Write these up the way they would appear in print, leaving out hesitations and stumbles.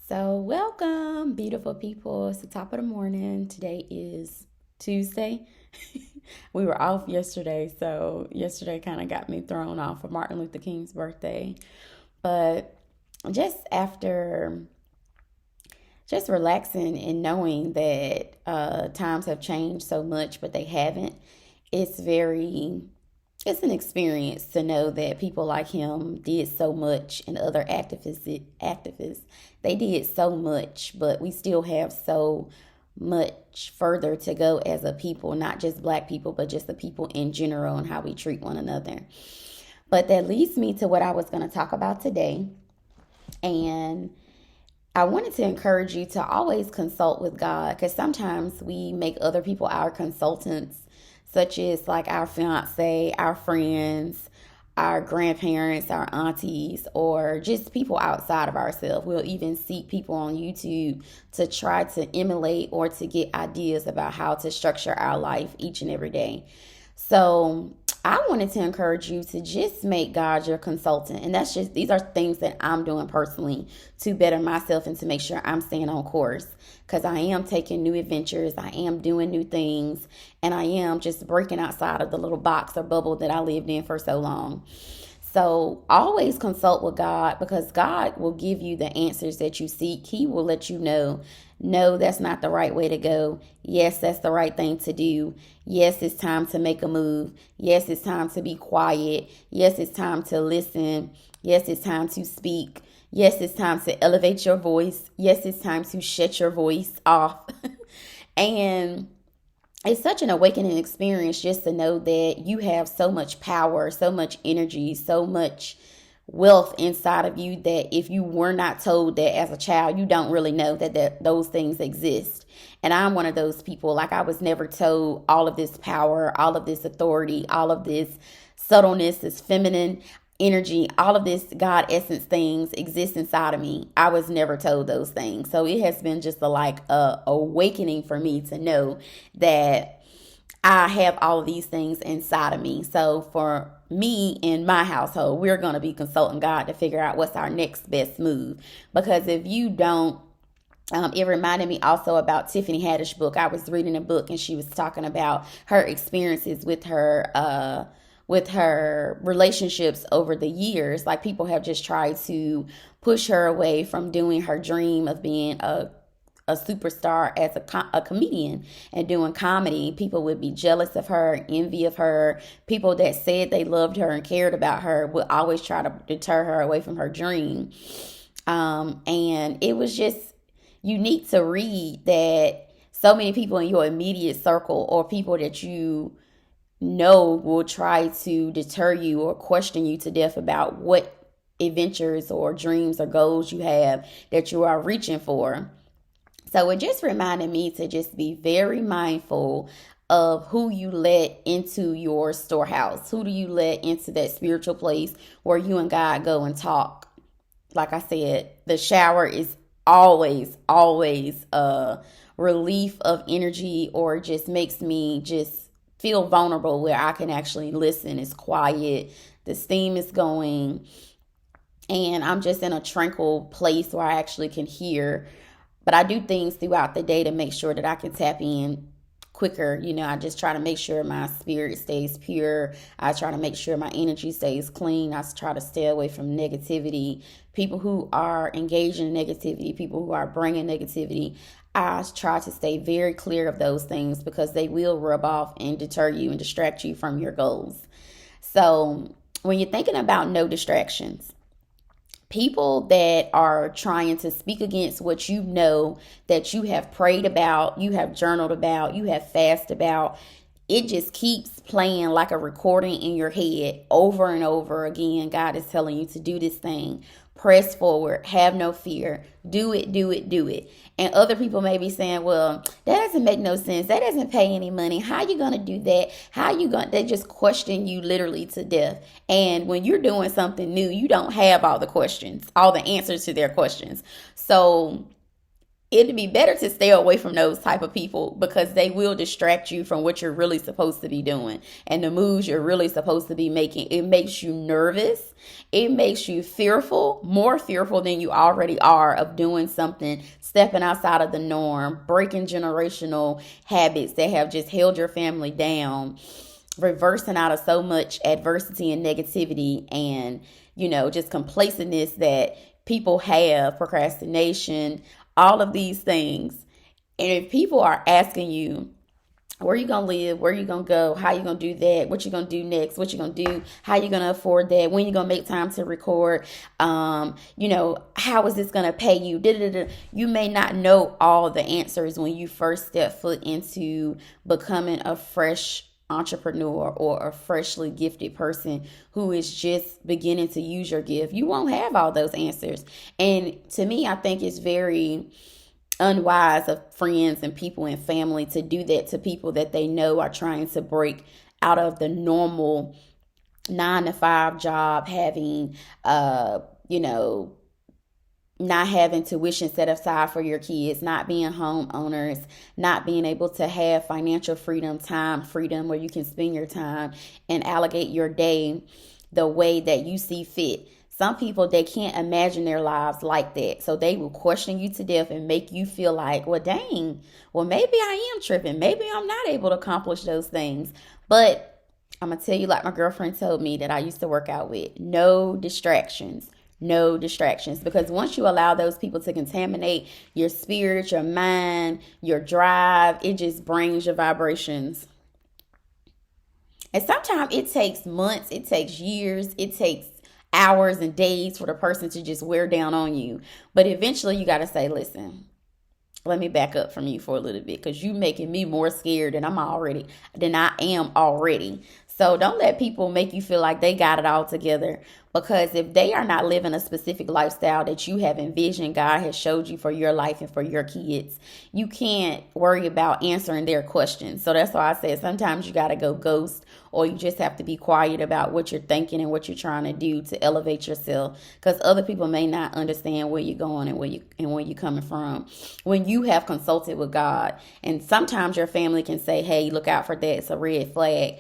So, welcome, beautiful people. It's the top of the morning. Today is Tuesday. We were off yesterday, so yesterday kind of got me thrown off of Martin Luther King's birthday. But just after just relaxing and knowing that times have changed so much, but they haven't, it's very it's an experience to know that people like him did so much, and other activists they did so much, but we still have so much further to go as a people, not just black people, but just the people in general and how we treat one another. But that leads me to what I was going to talk about today. And I wanted to encourage you to always consult with God, because sometimes we make other people our consultants, such as like our fiance, our friends, our grandparents, our aunties, or just people outside of ourselves. We'll even seek people on YouTube to try to emulate or to get ideas about how to structure our life each and every day. So I wanted to encourage you to just make God your consultant. And these are things that I'm doing personally to better myself and to make sure I'm staying on course. Because I am taking new adventures, I am doing new things, and I am just breaking outside of the little box or bubble that I lived in for so long. So always consult with God, because God will give you the answers that you seek. He will let you know, no, that's not the right way to go. Yes, that's the right thing to do. Yes, it's time to make a move. Yes, it's time to be quiet. Yes, it's time to listen. Yes, it's time to speak. Yes, it's time to elevate your voice. Yes, it's time to shut your voice off. And it's such an awakening experience just to know that you have so much power, so much energy, so much wealth inside of you, that if you were not told that as a child, you don't really know that those things exist. And I'm one of those people. Like, I was never told all of this power, all of this authority, all of this subtleness, this feminine energy, all of this God essence things exist inside of me. I was never told those things. So it has been just a awakening for me to know that I have all of these things inside of me. So for me in my household, we're going to be consulting God to figure out what's our next best move. Because if you don't, it reminded me also about Tiffany Haddish book. I was reading a book and she was talking about her experiences with her relationships over the years. Like, people have just tried to push her away from doing her dream of being a superstar as a comedian and doing comedy. People would be jealous of her, envy of her. People that said they loved her and cared about her would always try to deter her away from her dream. And it was just unique to read that so many people in your immediate circle, or people that you know, will try to deter you or question you to death about what adventures or dreams or goals you have that you are reaching for. So it just reminded me to just be very mindful of who you let into your storehouse. Who do you let into that spiritual place where you and God go and talk? Like I said, the shower is always a relief of energy, or just makes me just feel vulnerable, where I can actually listen. It's quiet, the steam is going, and I'm just in a tranquil place where I actually can hear. But I do things throughout the day to make sure that I can tap in quicker. I just try to make sure my spirit stays pure. I try to make sure my energy stays clean. I try to stay away from negativity. People who are engaged in negativity, people who are bringing negativity, I try to stay very clear of those things, because they will rub off and deter you and distract you from your goals. So when you're thinking about no distractions, people that are trying to speak against what you know that you have prayed about, you have journaled about, you have fasted about, it just keeps playing like a recording in your head over and over again. God is telling you to do this thing. Press forward. Have no fear. Do it, do it, do it. And other people may be saying, well, that doesn't make no sense. That doesn't pay any money. How are you going to do that? How are you going to? They just question you literally to death. And when you're doing something new, you don't have all the questions, all the answers to their questions. So it'd be better to stay away from those type of people because they will distract you from what you're really supposed to be doing and the moves you're really supposed to be making. It makes you nervous. It makes you fearful, more fearful than you already are of doing something, stepping outside of the norm, breaking generational habits that have just held your family down, reversing out of so much adversity and negativity and, just complacentness that people have, procrastination, all of these things. And if people are asking you, where you gonna live, where you gonna go, how you gonna do that, what you gonna do next, what you gonna do, how you gonna afford that, when you gonna make time to record, how is this gonna pay you, you may not know all the answers when you first step foot into becoming a fresh entrepreneur or a freshly gifted person who is just beginning to use your gift. You won't have all those answers. And to me, I think it's very unwise of friends and people and family to do that to people that they know are trying to break out of the normal 9-to-5 job, having not having tuition set aside for your kids, not being homeowners, not being able to have financial freedom, time freedom, where you can spend your time and allocate your day the way that you see fit. Some people, they can't imagine their lives like that. So they will question you to death and make you feel like, well, dang, well, maybe I am tripping. Maybe I'm not able to accomplish those things. But I'm going to tell you, like my girlfriend told me that I used to work out with, no distractions. No distractions. Because once you allow those people to contaminate your spirit, your mind, your drive, it just brings your vibrations. And sometimes it takes months, it takes years, it takes hours and days for the person to just wear down on you. But eventually you got to say, listen, let me back up from you for a little bit because you making me more scared than I am already. So don't let people make you feel like they got it all together, because if they are not living a specific lifestyle that you have envisioned, God has showed you for your life and for your kids, you can't worry about answering their questions. So that's why I said sometimes you got to go ghost, or you just have to be quiet about what you're thinking and what you're trying to do to elevate yourself, because other people may not understand where you're going and where you're coming from when you have consulted with God. And sometimes your family can say, hey, look out for that. It's a red flag.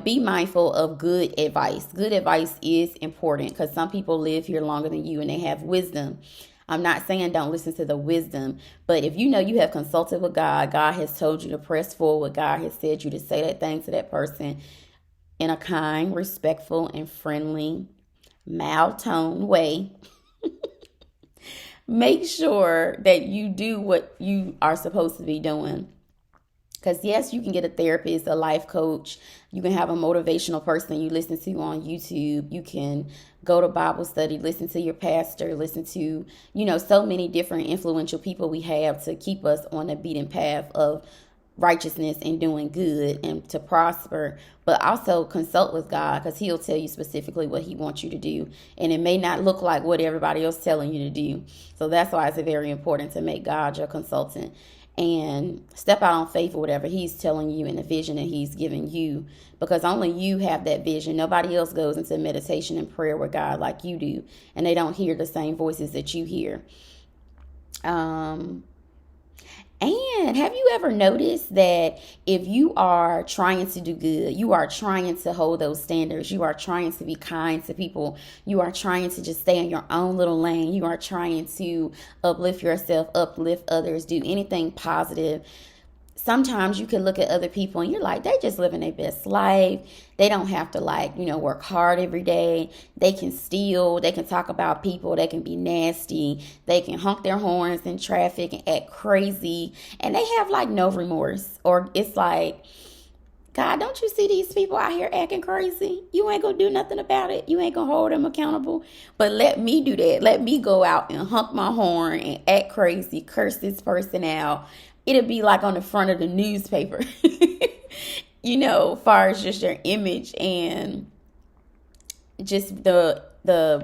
Be mindful of good advice. Good advice is important because some people live here longer than you and they have wisdom. I'm not saying don't listen to the wisdom, but if you have consulted with God, God has told you to press forward, God has said you to say that thing to that person in a kind, respectful, and friendly, mild-toned way. Make sure that you do what you are supposed to be doing. Because yes, you can get a therapist, a life coach. You can have a motivational person you listen to on YouTube. You can go to Bible study, listen to your pastor, listen to, so many different influential people we have to keep us on the beaten path of righteousness and doing good and to prosper. But also consult with God, because he'll tell you specifically what he wants you to do. And it may not look like what everybody else is telling you to do. So that's why it's very important to make God your consultant and step out on faith or whatever he's telling you in the vision that he's giving you, because only you have that vision. Nobody else goes into meditation and prayer with God like you do, and they don't hear the same voices that you hear. And have you ever noticed that if you are trying to do good, you are trying to hold those standards, you are trying to be kind to people, you are trying to just stay in your own little lane, you are trying to uplift yourself, uplift others, do anything positive, sometimes you can look at other people and you're like, they just living their best life. They don't have to work hard every day. They can steal. They can talk about people. They can be nasty. They can honk their horns in traffic and act crazy. And they have no remorse. Or it's like, God, don't you see these people out here acting crazy? You ain't going to do nothing about it. You ain't going to hold them accountable. But let me do that. Let me go out and honk my horn and act crazy, curse this person out. It'll be like on the front of the newspaper, far as just your image and just the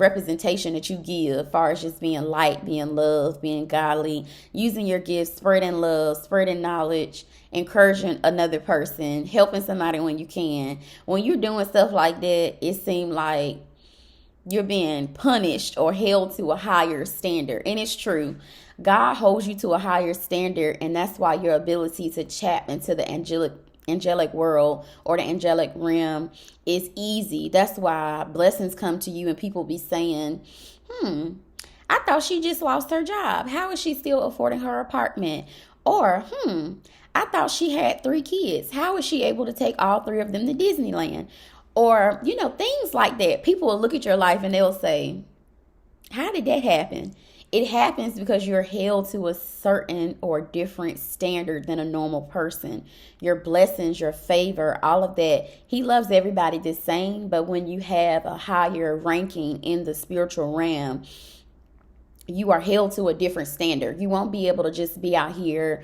representation that you give, far as just being light, being love, being godly, using your gifts, spreading love, spreading knowledge, encouraging another person, helping somebody when you can. When you're doing stuff like that, it seems like you're being punished or held to a higher standard. And it's true. God holds you to a higher standard, and that's why your ability to tap into the angelic world or the angelic realm is easy. That's why blessings come to you and people be saying, I thought she just lost her job. How is she still affording her apartment? Or, I thought she had 3 kids. How is she able to take all 3 of them to Disneyland? Or, things like that. People will look at your life and they'll say, how did that happen? It happens because you're held to a certain or different standard than a normal person. Your blessings, your favor, all of that. He loves everybody the same, but when you have a higher ranking in the spiritual realm, you are held to a different standard. You won't be able to just be out here,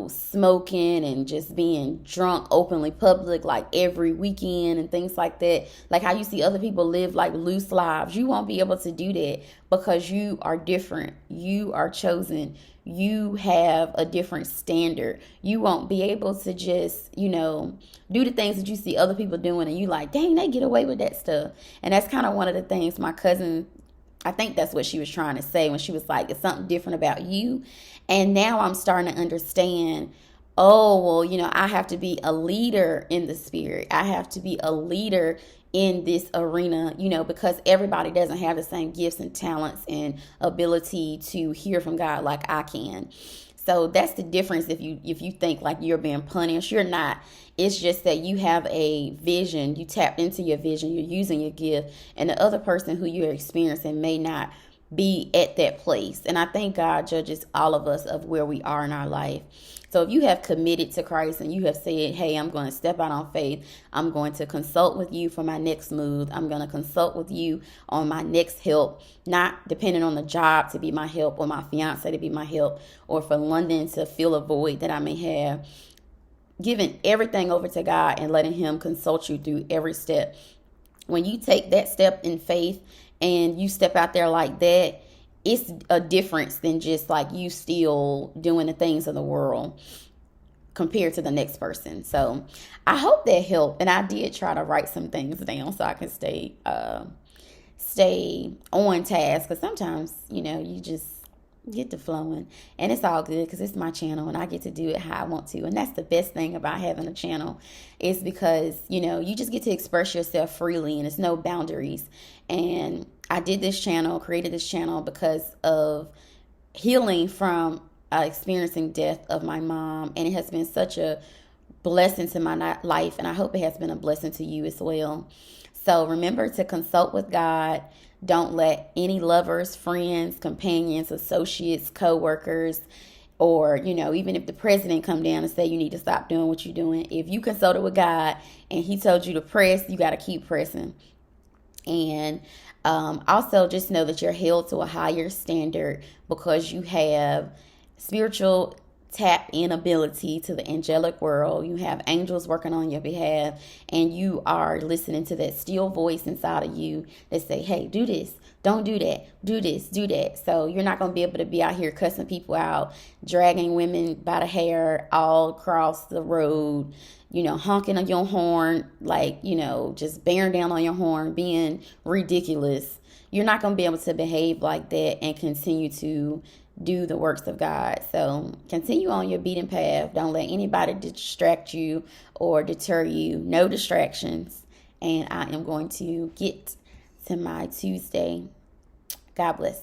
smoking and just being drunk openly public like every weekend and things like that. Like how you see other people live like loose lives. You won't be able to do that because you are different. You are chosen. You have a different standard. You won't be able to just, do the things that you see other people doing and you like, dang, they get away with that stuff. And that's kind of one of the things my cousin, I think that's what she was trying to say when she was like, it's something different about you. And now I'm starting to understand, oh, well, I have to be a leader in the spirit. I have to be a leader in this arena, because everybody doesn't have the same gifts and talents and ability to hear from God like I can. So that's the difference. If you think like you're being punished, you're not. It's just that you have a vision. You tapped into your vision. You're using your gift. And the other person who you're experiencing may not be at that place. And I think God judges all of us of where we are in our life. So if you have committed to Christ and you have said, hey, I'm going to step out on faith. I'm going to consult with you for my next move. I'm going to consult with you on my next help, not depending on the job to be my help or my fiance to be my help or for London to fill a void that I may have. Giving everything over to God and letting him consult you through every step. When you take that step in faith and you step out there like that, it's a difference than just like you still doing the things of the world compared to the next person. So I hope that helped. And I did try to write some things down so I can stay on task. Because sometimes, you just get to flowing, and it's all good because it's my channel and I get to do it how I want to. And that's the best thing about having a channel, is because you just get to express yourself freely and it's no boundaries. And I did this channel, created this channel because of healing from experiencing death of my mom, and it has been such a blessing to my life, and I hope it has been a blessing to you as well. So remember to consult with God. Don't let any lovers, friends, companions, associates, co-workers, or, even if the president come down and say you need to stop doing what you're doing, if you consulted with God and he told you to press, you got to keep pressing. And also just know that you're held to a higher standard because you have spiritual tap in ability to the angelic world. You have angels working on your behalf, and you are listening to that still voice inside of you that say, hey, do this, don't do that, do this, do that. So you're not going to be able to be out here cussing people out, dragging women by the hair all across the road, honking on your horn, like, just bearing down on your horn, being ridiculous. You're not going to be able to behave like that and continue to do the works of God. So continue on your beaten path. Don't let anybody distract you or deter you. No distractions. And I am going to get to my Tuesday. God bless.